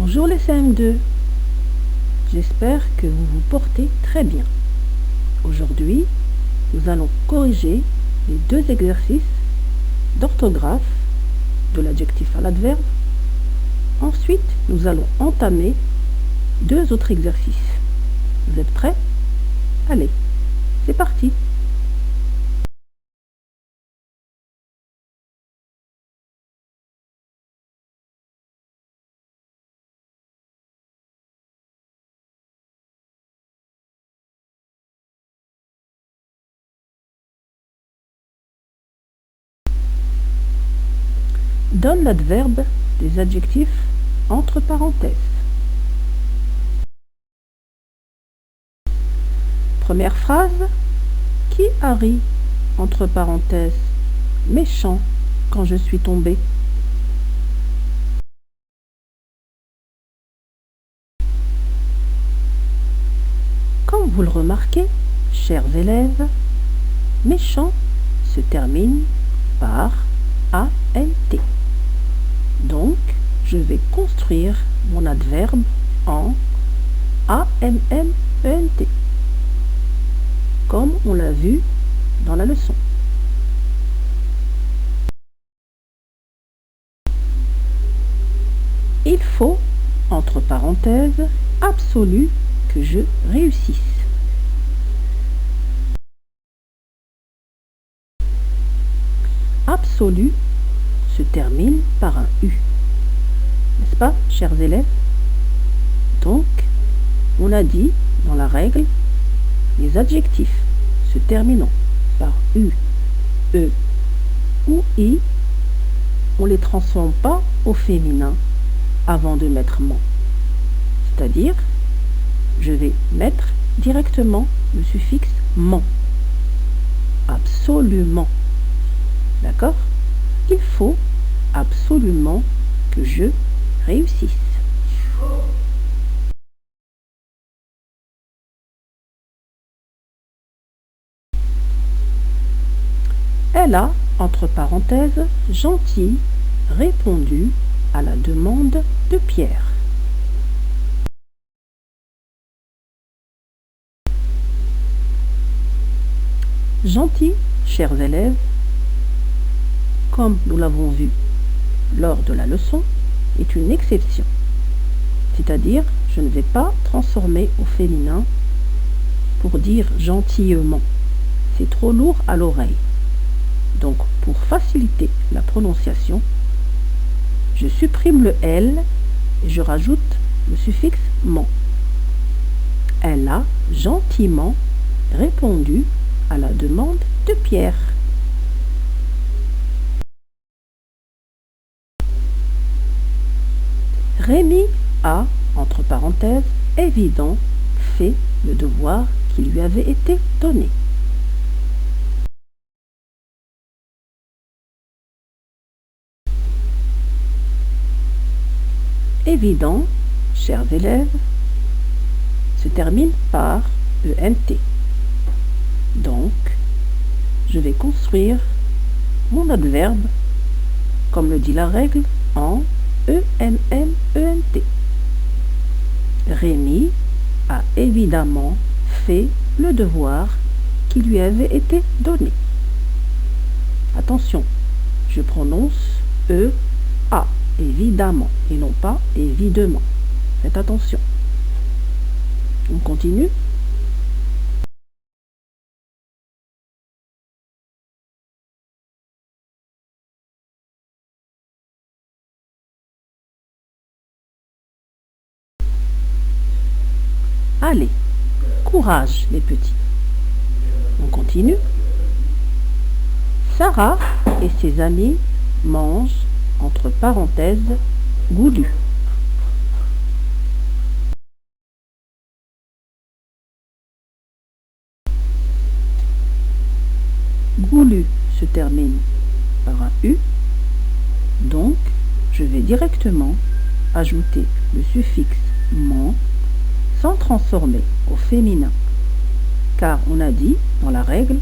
Bonjour les CM2, j'espère que vous vous portez très bien. Aujourd'hui, nous allons corriger les deux exercices d'orthographe de l'adjectif à l'adverbe. Ensuite, nous allons entamer deux autres exercices. Vous êtes prêts? Allez, c'est parti! Donne l'adverbe des adjectifs entre parenthèses. Première phrase. Qui a ri, entre parenthèses, méchant, quand je suis tombé? Comme vous le remarquez, chers élèves, méchant se termine par ANT. Donc, je vais construire mon adverbe en AMMENT, comme on l'a vu dans la leçon. Il faut, entre parenthèses, absolu que je réussisse. Absolu se termine par un U. N'est-ce pas, chers élèves? Donc, on a dit dans la règle, les adjectifs se terminant par U, E ou I, on ne les transforme pas au féminin avant de mettre ment. C'est-à-dire, je vais mettre directement le suffixe ment. Absolument. D'accord? Il faut absolument que je réussisse. Elle a, entre parenthèses, gentil, répondu à la demande de Pierre. Gentil, chers élèves, comme nous l'avons vu lors de la leçon, est une exception. C'est-à-dire, je ne vais pas transformer au féminin pour dire gentiment. C'est trop lourd à l'oreille. Donc, pour faciliter la prononciation, je supprime le L et je rajoute le suffixe ment. Elle a gentiment répondu à la demande de Pierre. Rémi a, entre parenthèses, évident, fait le devoir qui lui avait été donné. Évident, chers élèves, se termine par ENT. Donc, je vais construire mon adverbe, comme le dit la règle, en ENNENT. Rémi a évidemment fait le devoir qui lui avait été donné. Attention, je prononce E-A, évidemment, et non pas évidemment. Faites attention. On continue. Allez, courage les petits. On continue. Sarah et ses amis mangent, entre parenthèses, goulu. Goulu se termine par un U, donc je vais directement ajouter le suffixe ment sans transformer au féminin, car on a dit dans la règle,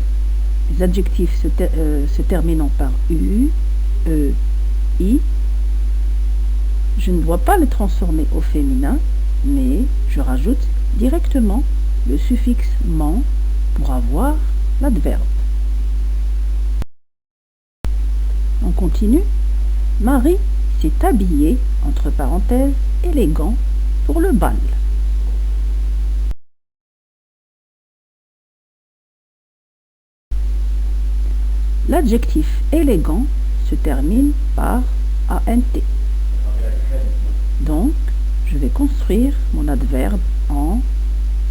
les adjectifs se terminant par U, E, I, je ne dois pas le transformer au féminin, mais je rajoute directement le suffixe ment pour avoir l'adverbe. On continue. Marie s'est habillée, entre parenthèses, élégant pour le bal. L'adjectif élégant se termine par ANT. Donc, je vais construire mon adverbe en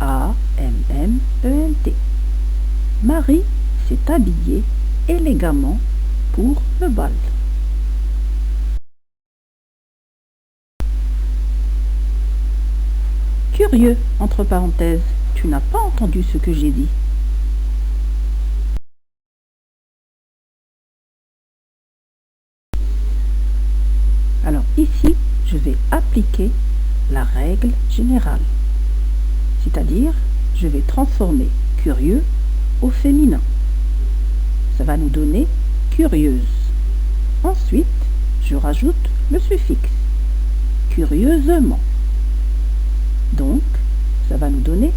AMMENT. Marie s'est habillée élégamment pour le bal. Curieux, entre parenthèses, tu n'as pas entendu ce que j'ai dit. Alors ici, je vais appliquer la règle générale. C'est-à-dire, je vais transformer curieux au féminin. Ça va nous donner curieuse. Ensuite, je rajoute le suffixe curieusement. Donc, ça va nous donner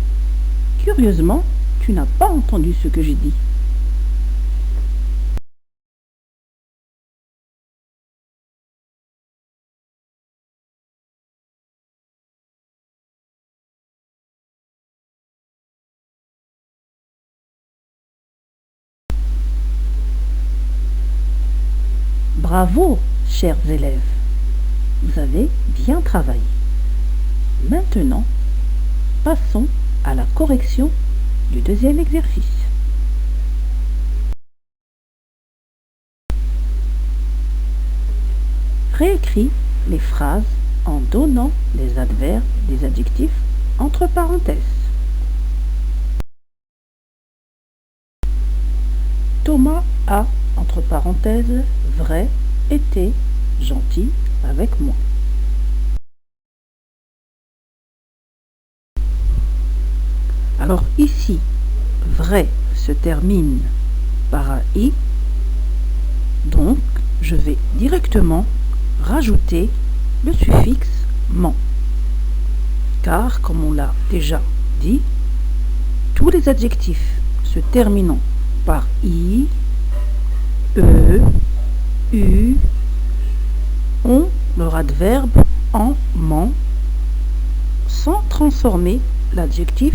curieusement, tu n'as pas entendu ce que j'ai dit. Bravo, chers élèves, vous avez bien travaillé. Maintenant, passons à la correction du deuxième exercice. Réécris les phrases en donnant les adverbes, des adjectifs entre parenthèses. Thomas a, entre parenthèses, vrai, été gentil avec moi. Alors ici, vrai se termine par un i, donc je vais directement rajouter le suffixe ment. Car, comme on l'a déjà dit, tous les adjectifs se terminant par i, e, u ont leur adverbe en ment sans transformer l'adjectif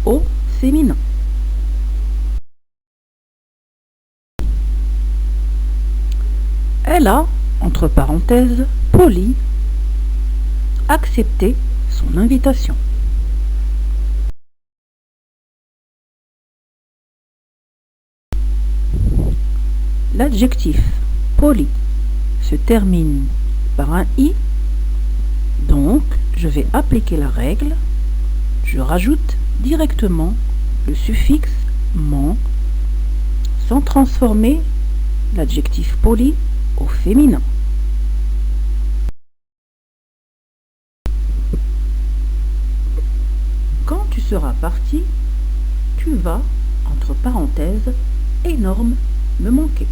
au féminin. Elle a, entre parenthèses, Polly, accepté son invitation. L'adjectif poli se termine par un i, donc je vais appliquer la règle, je rajoute directement le suffixe ment sans transformer l'adjectif poli au féminin. Quand tu seras parti, tu vas, entre parenthèses, énorme, me manquer.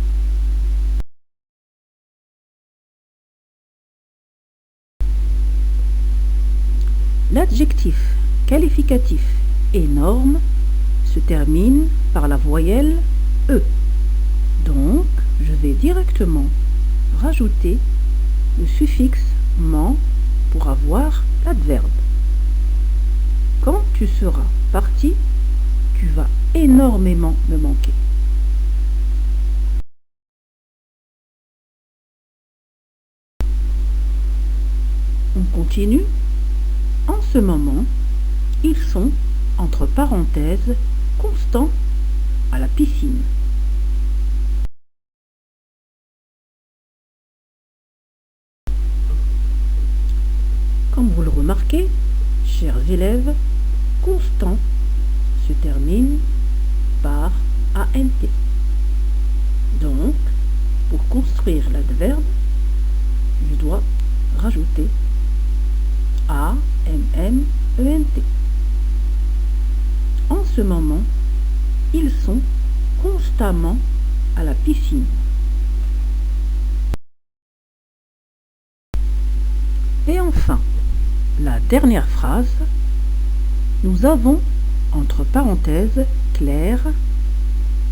L'adjectif qualificatif énorme se termine par la voyelle E. Donc, je vais directement rajouter le suffixe ment pour avoir l'adverbe. Quand tu seras parti, tu vas énormément me manquer. On continue. En ce moment, ils sont, entre parenthèses, constants à la piscine. Comme vous le remarquez, chers élèves, constant se termine par ANT. Donc, pour construire l'adverbe, je dois rajouter AMMENT. En ce moment, ils sont constamment à la piscine. Et enfin, la dernière phrase, nous avons, entre parenthèses, Claire,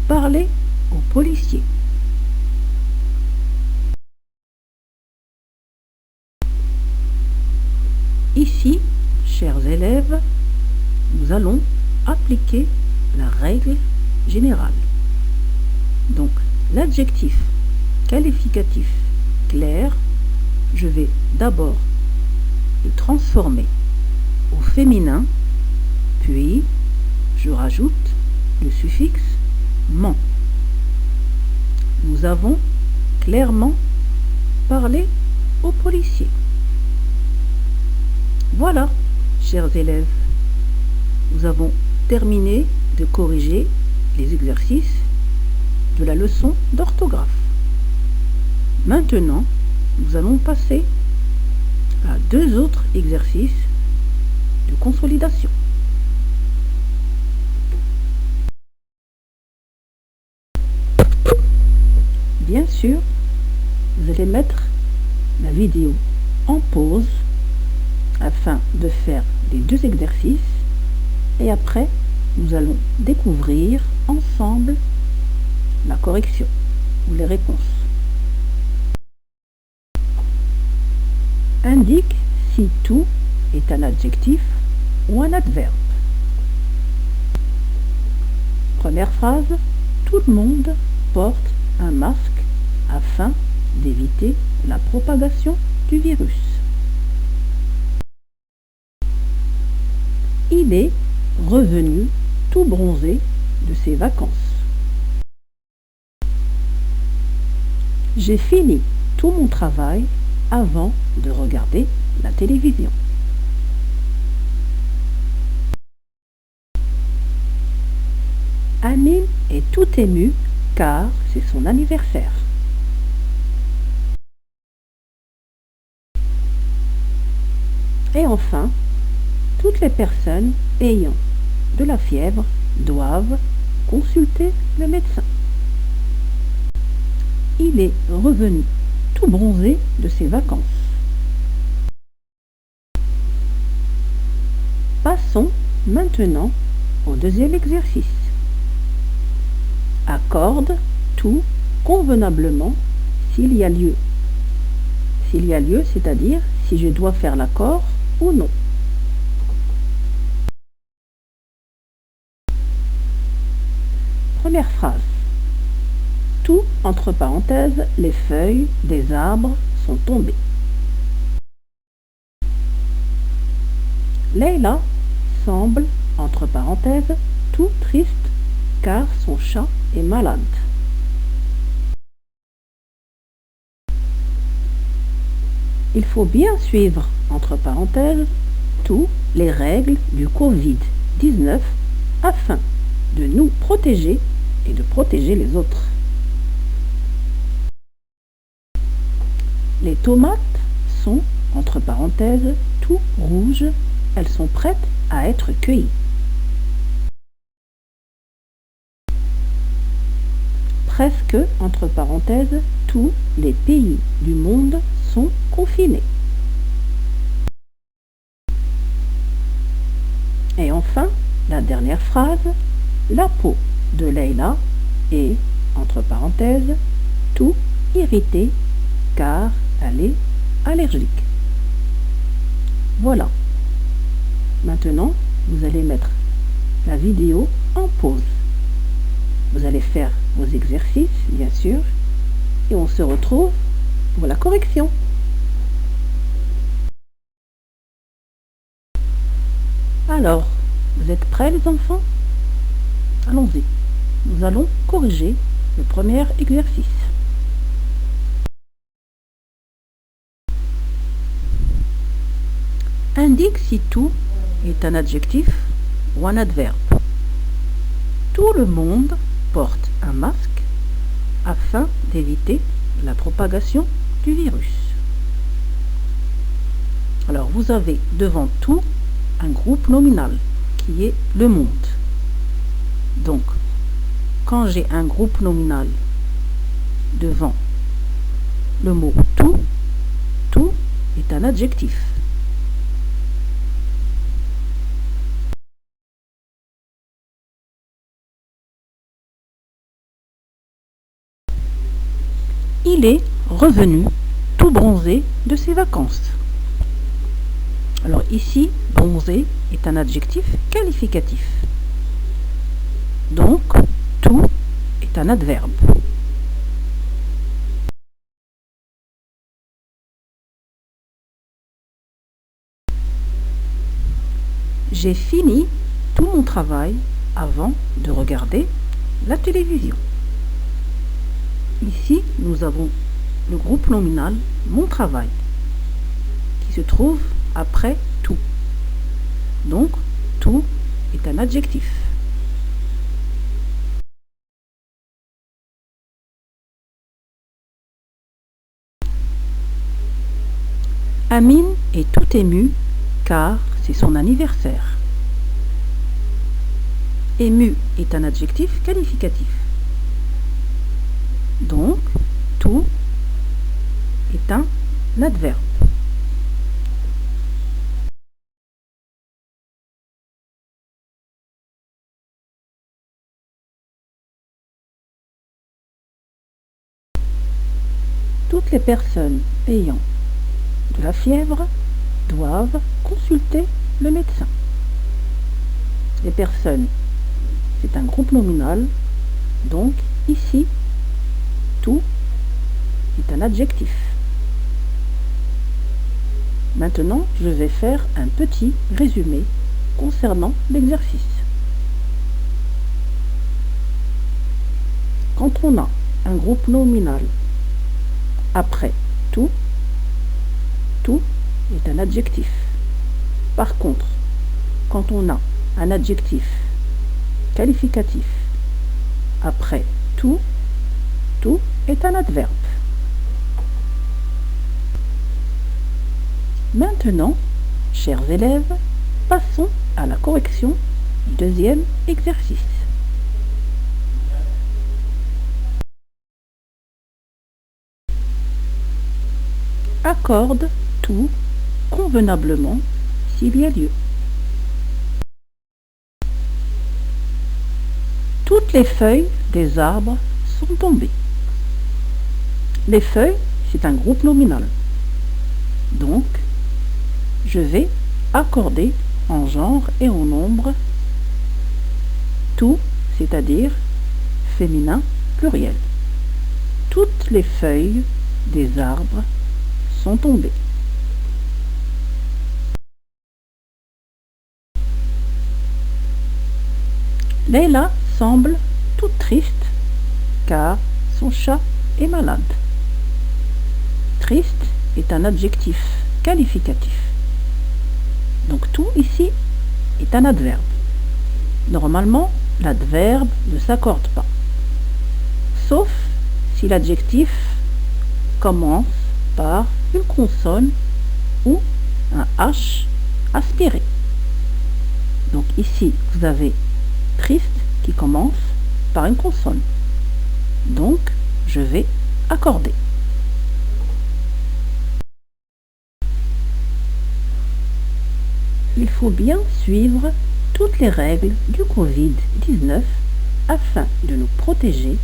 parlé au policier. Ici, chers élèves, nous allons appliquer la règle générale. Donc, l'adjectif qualificatif clair, je vais d'abord le transformer au féminin, puis je rajoute le suffixe ment. Nous avons clairement parlé au policier. Voilà, chers élèves, nous avons terminé de corriger les exercices de la leçon d'orthographe. Maintenant, nous allons passer à 2 autres exercices de consolidation. Bien sûr, vous allez mettre la vidéo en pause afin de faire les 2 exercices et après, nous allons découvrir ensemble la correction ou les réponses. Indique si tout est un adjectif ou un adverbe. Première phrase, tout le monde porte un masque afin d'éviter la propagation du virus. Il est revenu tout bronzé de ses vacances. J'ai fini tout mon travail avant de regarder la télévision. Amine est tout ému car c'est son anniversaire. Et enfin, toutes les personnes ayant de la fièvre doivent consulter le médecin. Il est revenu tout bronzé de ses vacances. Passons maintenant au deuxième exercice. Accorde tout convenablement s'il y a lieu. S'il y a lieu, c'est-à-dire si je dois faire l'accord ou non. Première phrase. Tout, entre parenthèses, les feuilles des arbres sont tombées. Leïla semble, entre parenthèses, tout triste car son chat est malade. Il faut bien suivre, entre parenthèses, toutes les règles du Covid-19 afin de nous protéger et de protéger les autres. Les tomates sont, entre parenthèses, tout rouges. Elles sont prêtes à être cueillies. Presque, entre parenthèses, tous les pays du monde sont confinés. Et enfin, la dernière phrase, la peau de Leïla est, entre parenthèses, tout irritée car elle est allergique. Voilà. Maintenant, vous allez mettre la vidéo en pause. Vous allez faire vos exercices, bien sûr, et on se retrouve pour la correction. Alors, vous êtes prêts les enfants? Allons-y. Nous allons corriger le premier exercice. Indique si tout est un adjectif ou un adverbe. Tout le monde porte un masque afin d'éviter la propagation du virus. Alors vous avez devant tout un groupe nominal qui est le monde. Donc quand j'ai un groupe nominal devant le mot tout, tout est un adjectif. Il est revenu tout bronzé de ses vacances. Alors ici, bronzé est un adjectif qualificatif. Donc, tout est un adverbe. J'ai fini tout mon travail avant de regarder la télévision. Ici, nous avons le groupe nominal mon travail qui se trouve après tout. Donc, tout est un adjectif. Amine est tout émue car c'est son anniversaire. Ému est un adjectif qualificatif. Donc, tout est un adverbe. Toutes les personnes ayant de la fièvre doivent consulter le médecin. Les personnes, c'est un groupe nominal, donc ici, tout est un adjectif. Maintenant, je vais faire un petit résumé concernant l'exercice. Quand on a un groupe nominal après tout, tout est un adjectif. Par contre, quand on a un adjectif qualificatif après tout, tout est un adverbe. Maintenant, chers élèves, passons à la correction du deuxième exercice. Accorde tout convenablement s'il y a lieu. Toutes les feuilles des arbres sont tombées. Les feuilles, c'est un groupe nominal. Donc, je vais accorder en genre et en nombre tout, c'est-à-dire féminin pluriel. Toutes les feuilles des arbres sont tombées. Leila semble toute triste car son chat est malade. Triste est un adjectif qualificatif. Donc tout ici est un adverbe. Normalement, l'adverbe ne s'accorde pas. Sauf si l'adjectif commence par une consonne ou un H aspiré. Donc ici, vous avez triste qui commence par une consonne. Donc, je vais accorder. Il faut bien suivre toutes les règles du Covid-19 afin de nous protéger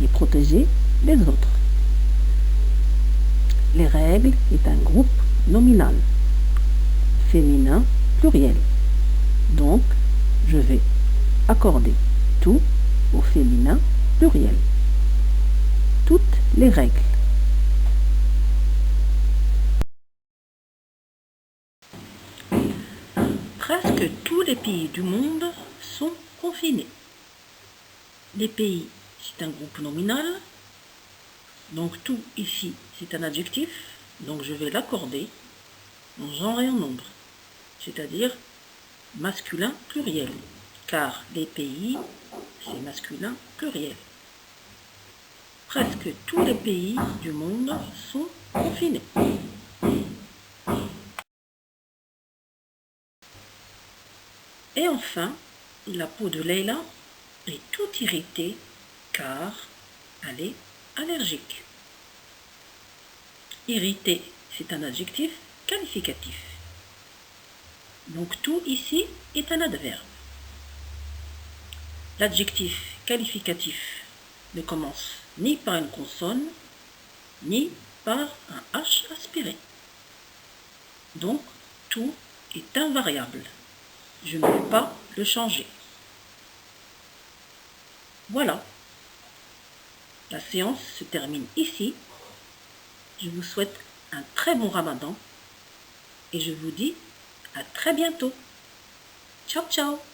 et protéger les autres. Les règles est un groupe nominal, féminin pluriel. Donc, je vais accorder tout au féminin pluriel. Toutes les règles. Presque tous les pays du monde sont confinés. Les pays, c'est un groupe nominal. Donc tout ici, c'est un adjectif. Donc je vais l'accorder en genre et en nombre. C'est-à-dire masculin pluriel. Car les pays, c'est masculin pluriel. Presque tous les pays du monde sont confinés. Et enfin, la peau de Leila est toute irritée car elle est allergique. Irrité, c'est un adjectif qualificatif. Donc tout ici est un adverbe. L'adjectif qualificatif ne commence ni par une consonne, ni par un H aspiré. Donc tout est invariable. Je ne peux pas le changer. Voilà. La séance se termine ici. Je vous souhaite un très bon Ramadan et je vous dis à très bientôt. Ciao, ciao!